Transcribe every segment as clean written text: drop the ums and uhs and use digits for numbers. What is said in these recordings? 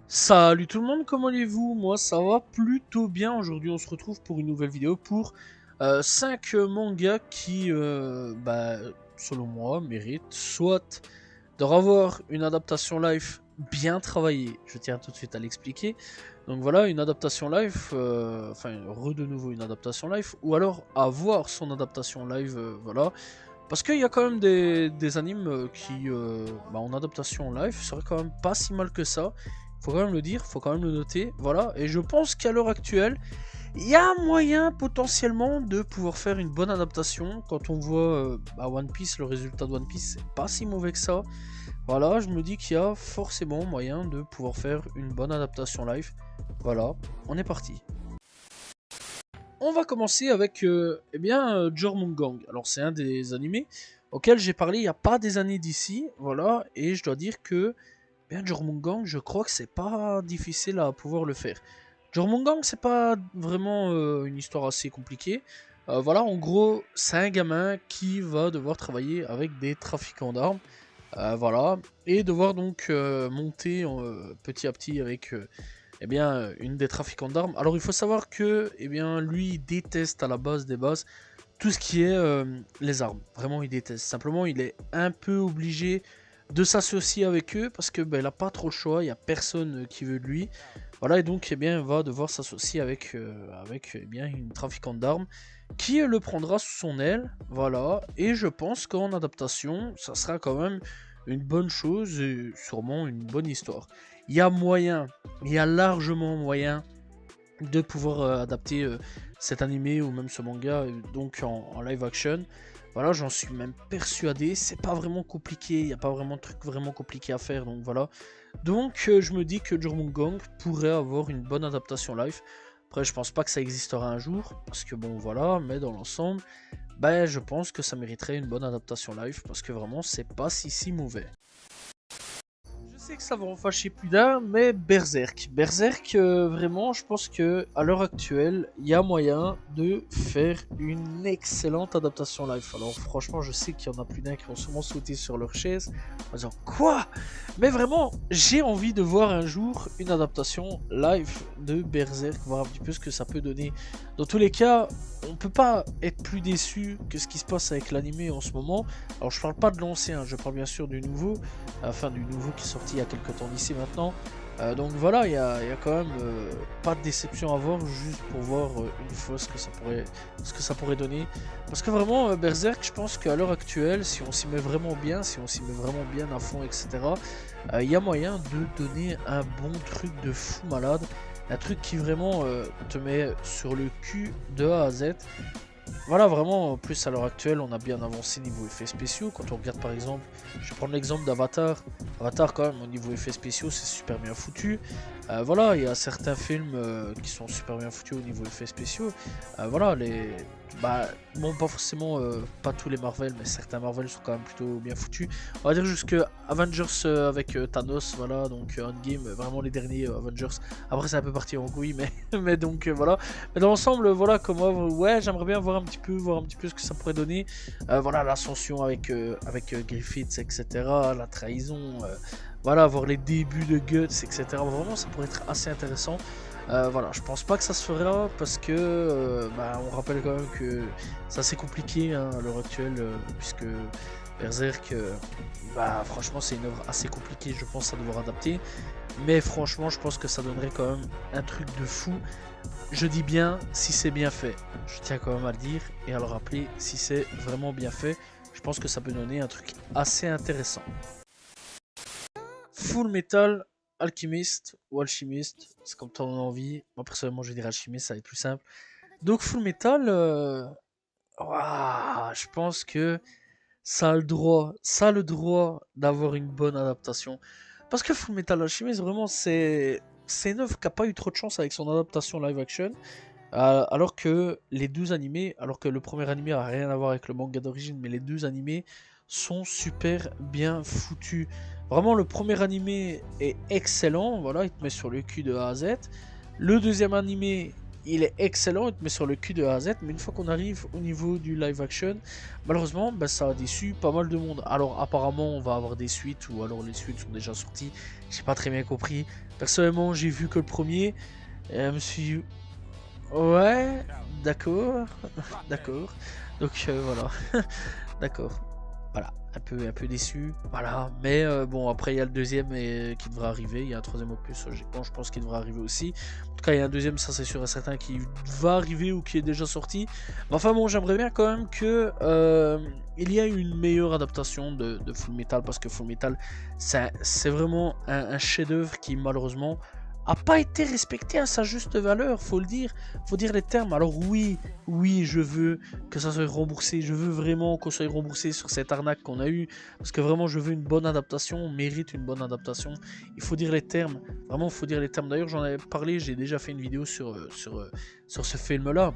Salut tout le monde, comment allez-vous? Moi ça va plutôt bien. Aujourd'hui on se retrouve pour une nouvelle vidéo pour 5 mangas qui, selon moi, méritent soit de revoir une adaptation live bien travaillée, je tiens tout de suite à l'expliquer. Donc voilà, une adaptation live, de nouveau une adaptation live, ou alors avoir son adaptation live, voilà. Parce qu'il y a quand même des animes qui, en adaptation live, seraient quand même pas si mal que ça. Faut quand même le dire, faut quand même le noter, voilà. Et je pense qu'à l'heure actuelle, il y a moyen potentiellement de pouvoir faire une bonne adaptation. Quand on voit One Piece, le résultat de One Piece, c'est pas si mauvais que ça. Voilà, je me dis qu'il y a forcément moyen de pouvoir faire une bonne adaptation live. Voilà, on est parti. On va commencer avec Jormungandr. Alors c'est un des animés auxquels j'ai parlé il n'y a pas des années d'ici, voilà, et je dois dire que Jormungandr, je crois que c'est pas difficile à pouvoir le faire. Jormungandr, c'est pas vraiment une histoire assez compliquée. Voilà, en gros, c'est un gamin qui va devoir travailler avec des trafiquants d'armes, voilà, et devoir donc monter petit à petit avec une des trafiquants d'armes. Alors il faut savoir que lui il déteste à la base des bases tout ce qui est les armes. Vraiment il déteste. Simplement il est un peu obligé de s'associer avec eux parce que il a pas trop le choix, il y a personne qui veut de lui. Voilà, et donc il va devoir s'associer avec une trafiquante d'armes qui le prendra sous son aile. Voilà, et je pense qu'en adaptation, ça sera quand même une bonne chose et sûrement une bonne histoire. Il y a moyen, il y a largement moyen de pouvoir adapter cet animé ou même ce manga donc en live action. Voilà, j'en suis même persuadé. C'est pas vraiment compliqué, il n'y a pas vraiment de truc vraiment compliqué à faire, donc voilà. Donc je me dis que Jormungandr pourrait avoir une bonne adaptation live. Après, je pense pas que ça existera un jour, parce que bon voilà, mais dans l'ensemble, je pense que ça mériterait une bonne adaptation live, parce que vraiment, c'est pas si mauvais. Je sais que ça va en fâcher plus d'un, mais Berserk. Berserk, vraiment, je pense que à l'heure actuelle, il y a moyen de faire une excellente adaptation live. Alors franchement, je sais qu'il y en a plus d'un qui vont sûrement sauter sur leur chaise en disant quoi? Mais vraiment, j'ai envie de voir un jour une adaptation live de Berserk, voir un petit peu ce que ça peut donner. Dans tous les cas, on peut pas être plus déçu que ce qui se passe avec l'animé en ce moment. Alors je parle pas de l'ancien, je parle bien sûr du nouveau, du nouveau qui est sorti il y a quelques temps d'ici maintenant. Donc voilà, il y a quand même pas de déception à voir, juste pour voir une fois ce que ça pourrait donner. Parce que vraiment, Berserk, je pense qu'à l'heure actuelle, si on s'y met vraiment bien, si on s'y met vraiment bien à fond, etc., il y a moyen de donner un bon truc de fou malade. Un truc qui vraiment te met sur le cul de A à Z. Voilà, vraiment, en plus à l'heure actuelle, on a bien avancé niveau effets spéciaux. Quand on regarde par exemple, je vais prendre l'exemple d'Avatar. Avatar, quand même, au niveau effets spéciaux, c'est super bien foutu. Voilà, il y a certains films qui sont super bien foutus au niveau effets spéciaux. Voilà, bon, pas forcément, pas tous les Marvel, mais certains Marvel sont quand même plutôt bien foutus. On va dire jusque Avengers avec Thanos, voilà, donc Endgame, vraiment les derniers Avengers. Après, c'est un peu parti en couille, mais, mais donc voilà. Mais dans l'ensemble, voilà, comme ouais, j'aimerais bien voir un petit peu ce que ça pourrait donner. Voilà, l'ascension avec Griffiths, etc. La trahison, voilà, voir les débuts de Guts, etc. Vraiment, ça pourrait être assez intéressant. Voilà, je pense pas que ça se fera parce que on rappelle quand même que c'est assez compliqué hein, à l'heure actuelle, puisque Berserk, franchement, c'est une œuvre assez compliquée, je pense, à devoir adapter. Mais franchement, je pense que ça donnerait quand même un truc de fou. Je dis bien si c'est bien fait. Je tiens quand même à le dire et à le rappeler, si c'est vraiment bien fait, je pense que ça peut donner un truc assez intéressant. Full Metal Alchemist ou Alchimiste, c'est comme ton envie. Moi personnellement je dirais Alchimiste, ça va être plus simple. Donc Full Metal, je pense que ça a le droit d'avoir une bonne adaptation. Parce que Full Metal Alchemist, vraiment, c'est une œuvre qui n'a pas eu trop de chance avec son adaptation live action. Alors que les deux animés, alors que le premier animé a rien à voir avec le manga d'origine, mais les deux animés sont super bien foutus. Vraiment, le premier animé est excellent, voilà, il te met sur le cul de A à Z. Le deuxième animé il est excellent, il te met sur le cul de A à Z, mais une fois qu'on arrive au niveau du live action, malheureusement, ben, ça a déçu pas mal de monde. Alors apparemment, on va avoir des suites, ou alors les suites sont déjà sorties, j'ai pas très bien compris. Personnellement, j'ai vu que le premier, et je me suis dit, ouais, d'accord, d'accord, donc voilà, d'accord. Voilà, un peu déçu, voilà, mais bon, après il y a le deuxième qui devrait arriver, il y a un troisième opus, logiquement, je pense qu'il devrait arriver aussi. En tout cas, il y a un deuxième, ça c'est sûr et certain, qui va arriver ou qui est déjà sorti. Mais enfin bon, j'aimerais bien quand même que il y ait une meilleure adaptation de Full Metal, parce que Full Metal, c'est vraiment un chef-d'œuvre qui malheureusement a pas été respecté à sa juste valeur, faut le dire, faut dire les termes. Alors oui, je veux que ça soit remboursé, je veux vraiment qu'on soit remboursé sur cette arnaque qu'on a eue, parce que vraiment je veux une bonne adaptation, on mérite une bonne adaptation, il faut dire les termes, vraiment il faut dire les termes. D'ailleurs j'en avais parlé, j'ai déjà fait une vidéo sur ce film là,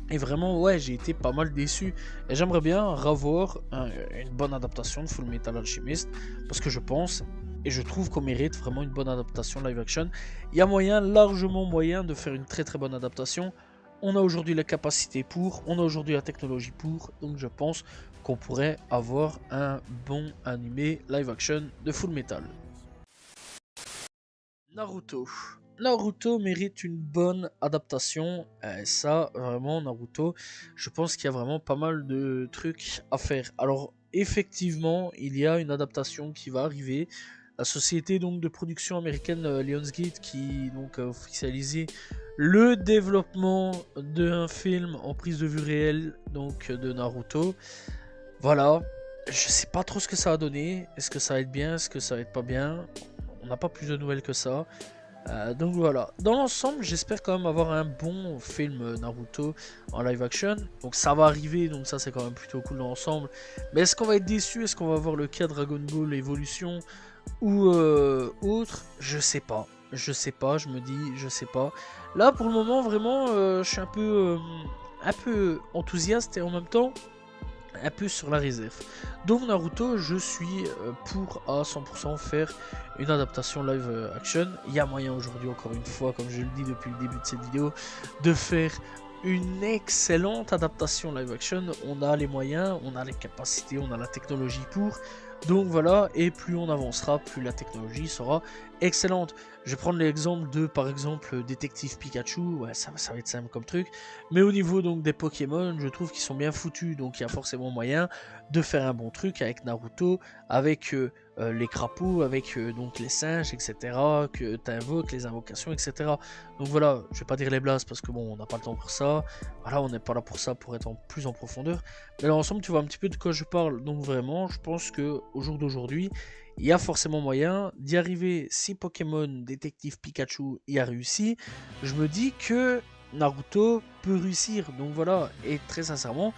et vraiment ouais, j'ai été pas mal déçu, et j'aimerais bien revoir une bonne adaptation de Full Metal Alchemist, parce que je pense et je trouve qu'on mérite vraiment une bonne adaptation live action. Il y a moyen, largement moyen, de faire une très très bonne adaptation. On a aujourd'hui la capacité pour, on a aujourd'hui la technologie pour, donc je pense qu'on pourrait avoir un bon animé live action de Full Metal. Naruto. Naruto mérite une bonne adaptation, ça vraiment Naruto, je pense qu'il y a vraiment pas mal de trucs à faire. Alors effectivement, il y a une adaptation qui va arriver. La société donc de production américaine Lionsgate qui donc a officialisé le développement d'un film en prise de vue réelle donc de Naruto. Voilà, je sais pas trop ce que ça va donner. Est-ce que ça va être bien, est-ce que ça va être pas bien? On n'a pas plus de nouvelles que ça. Donc voilà, dans l'ensemble j'espère quand même avoir un bon film Naruto en live action. Donc ça va arriver, donc ça c'est quand même plutôt cool dans l'ensemble. Mais est-ce qu'on va être déçu? Est-ce qu'on va avoir le cas Dragon Ball Evolution ou autre? Je sais pas, je me dis je sais pas. Là pour le moment vraiment je suis un peu enthousiaste et en même temps un peu sur la réserve. Donc Naruto, je suis pour à 100% faire une adaptation live action. Il y a moyen aujourd'hui, encore une fois, comme je le dis depuis le début de cette vidéo, de faire une excellente adaptation live action. On a les moyens, on a les capacités, on a la technologie pour. Donc voilà, et plus on avancera, plus la technologie sera excellente. Je vais prendre l'exemple de, par exemple, Détective Pikachu, ouais, ça va être simple comme truc. Mais au niveau donc des Pokémon, je trouve qu'ils sont bien foutus, donc il y a forcément moyen de faire un bon truc avec Naruto, avec les crapauds, avec donc les singes, etc. Que tu invoques, les invocations, etc. Donc voilà, je vais pas dire les blases parce que bon, on n'a pas le temps pour ça. Voilà, on n'est pas là pour ça, pour être plus en profondeur. Mais dans l'ensemble, tu vois un petit peu de quoi je parle. Donc vraiment, je pense que au jour d'aujourd'hui, il y a forcément moyen d'y arriver. Si Pokémon Détective Pikachu y a réussi, je me dis que Naruto peut réussir. Donc voilà, et très sincèrement,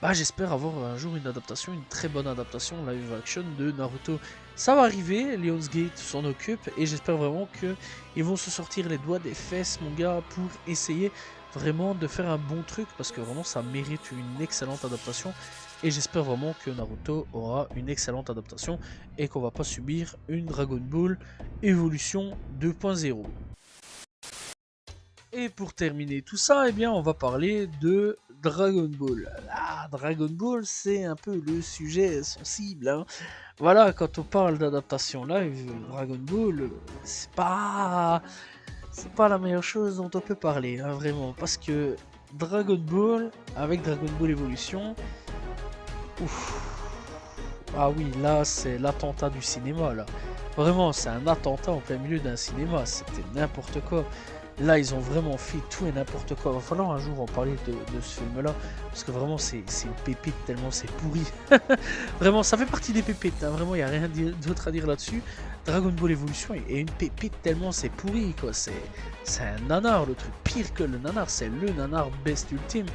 bah, j'espère avoir un jour une adaptation, une très bonne adaptation live action de Naruto. Ça va arriver, Lionsgate s'en occupe et j'espère vraiment qu'ils vont se sortir les doigts des fesses, mon gars, pour essayer vraiment de faire un bon truc parce que vraiment ça mérite une excellente adaptation. Et j'espère vraiment que Naruto aura une excellente adaptation et qu'on va pas subir une Dragon Ball Evolution 2.0. Et pour terminer tout ça, eh bien, on va parler de Dragon Ball. Ah, Dragon Ball, c'est un peu le sujet sensible. Hein. Voilà, quand on parle d'adaptation live, Dragon Ball, c'est pas la meilleure chose dont on peut parler, hein, vraiment. Parce que Dragon Ball, avec Dragon Ball Evolution, ouf. Ah oui, là, c'est l'attentat du cinéma, là. Vraiment, c'est un attentat en plein milieu d'un cinéma. C'était n'importe quoi. Là, ils ont vraiment fait tout et n'importe quoi. Il va falloir un jour en parler de ce film-là. Parce que vraiment, c'est une pépite tellement c'est pourri. Vraiment, ça fait partie des pépites. Hein. Vraiment, il n'y a rien d'autre à dire là-dessus. Dragon Ball Evolution est une pépite tellement c'est pourri. Quoi. C'est un nanar, le truc. Pire que le nanar, c'est le nanar best ultime.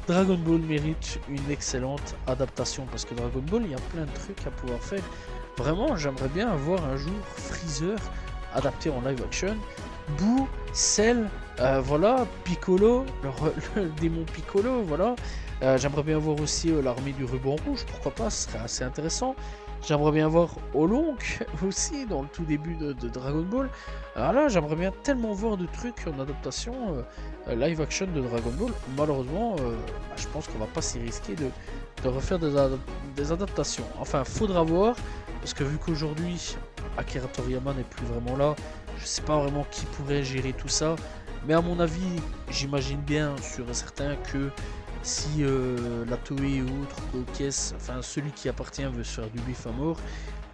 Dragon Ball mérite une excellente adaptation. Parce que Dragon Ball, il y a plein de trucs à pouvoir faire. Vraiment, j'aimerais bien avoir un jour Freezer adapté en live action. Boo, Cell, voilà, Piccolo, le démon Piccolo, voilà. J'aimerais bien voir aussi l'armée du ruban rouge, pourquoi pas, ce serait assez intéressant. J'aimerais bien voir Olonk aussi dans le tout début de Dragon Ball. Alors là, j'aimerais bien tellement voir de trucs en adaptation live action de Dragon Ball. Malheureusement, je pense qu'on va pas s'y risquer de refaire des adaptations. Enfin, faudra voir, parce que vu qu'aujourd'hui Akira Toriyama n'est plus vraiment là, je sais pas vraiment qui pourrait gérer tout ça. Mais à mon avis, j'imagine bien, sûr et certain, que si la Toei ou autre, Okes, enfin celui qui appartient veut se faire du bif à mort,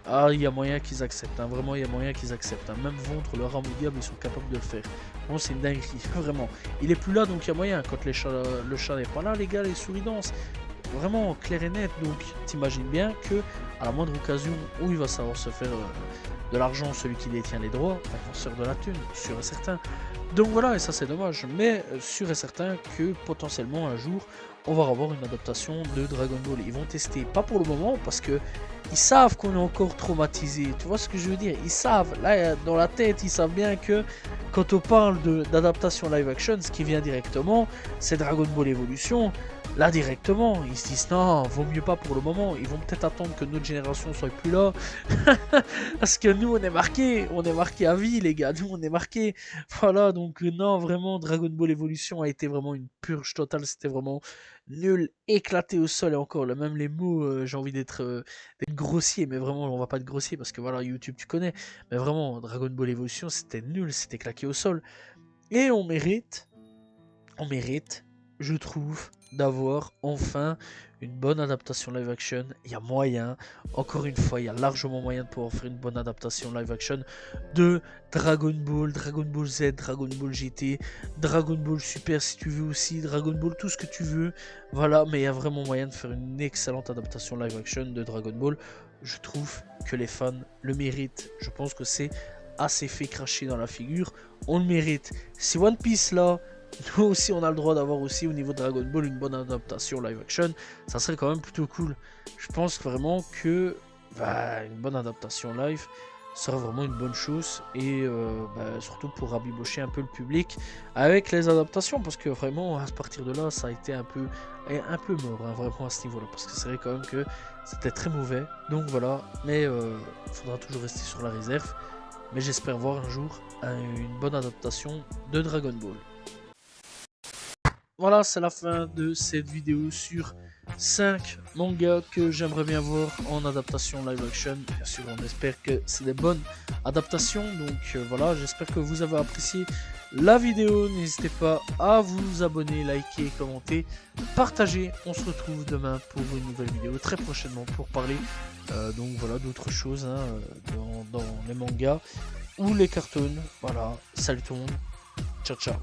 ah, il y a moyen qu'ils acceptent, hein. Vraiment il y a moyen qu'ils acceptent, hein. Même contre leur âme au diable, ils sont capables de le faire. Bon, c'est une dinguerie, vraiment. Il est plus là, donc il y a moyen. Quand le chat n'est pas là, les gars, les souris dansent. Vraiment clair et net, donc t'imagines bien que à la moindre occasion où il va savoir se faire de l'argent, celui qui détient les droits, il va se faire de la thune, sûr et certain. Donc voilà, et ça c'est dommage, mais sûr et certain que potentiellement un jour on va avoir une adaptation de Dragon Ball. Ils vont tester, pas pour le moment, parce que ils savent qu'on est encore traumatisé. Tu vois ce que je veux dire? Ils savent, là dans la tête, ils savent bien que quand on parle d'adaptation live action, ce qui vient directement, c'est Dragon Ball Evolution. Là directement, ils se disent non, vaut mieux pas pour le moment. Ils vont peut-être attendre que notre génération soit plus là. Parce que nous on est marqué à vie les gars, nous on est marqué. Voilà, donc non, vraiment Dragon Ball Evolution a été vraiment une purge totale, c'était vraiment nul, éclaté au sol, et encore, là, même les mots, j'ai envie d'être grossier, mais vraiment on va pas être grossier parce que voilà, YouTube tu connais, mais vraiment Dragon Ball Evolution c'était nul, c'était claqué au sol. Et on mérite, je trouve, d'avoir enfin une bonne adaptation live action. Il y a moyen, encore une fois, il y a largement moyen de pouvoir faire une bonne adaptation live action de Dragon Ball, Dragon Ball Z, Dragon Ball GT, Dragon Ball Super si tu veux aussi, Dragon Ball tout ce que tu veux. Voilà, mais il y a vraiment moyen de faire une excellente adaptation live action de Dragon Ball. Je trouve que les fans le méritent. Je pense que c'est assez fait cracher dans la figure. On le mérite. Si One Piece là, nous aussi on a le droit d'avoir aussi au niveau de Dragon Ball une bonne adaptation live action, ça serait quand même plutôt cool. Je pense vraiment que une bonne adaptation live serait vraiment une bonne chose, et surtout pour rabibocher un peu le public avec les adaptations, parce que vraiment à partir de là ça a été un peu mort, hein, vraiment à ce niveau là, parce que c'est vrai quand même que c'était très mauvais. Donc voilà, mais il faudra toujours rester sur la réserve, mais j'espère voir un jour une bonne adaptation de Dragon Ball. Voilà, c'est la fin de cette vidéo sur 5 mangas que j'aimerais bien voir en adaptation live action. Bien sûr, on espère que c'est des bonnes adaptations. Donc voilà, j'espère que vous avez apprécié la vidéo. N'hésitez pas à vous abonner, liker, commenter, partager. On se retrouve demain pour une nouvelle vidéo très prochainement pour parler donc voilà, d'autres choses hein, dans les mangas ou les cartoons. Voilà, salut tout le monde. Ciao, ciao.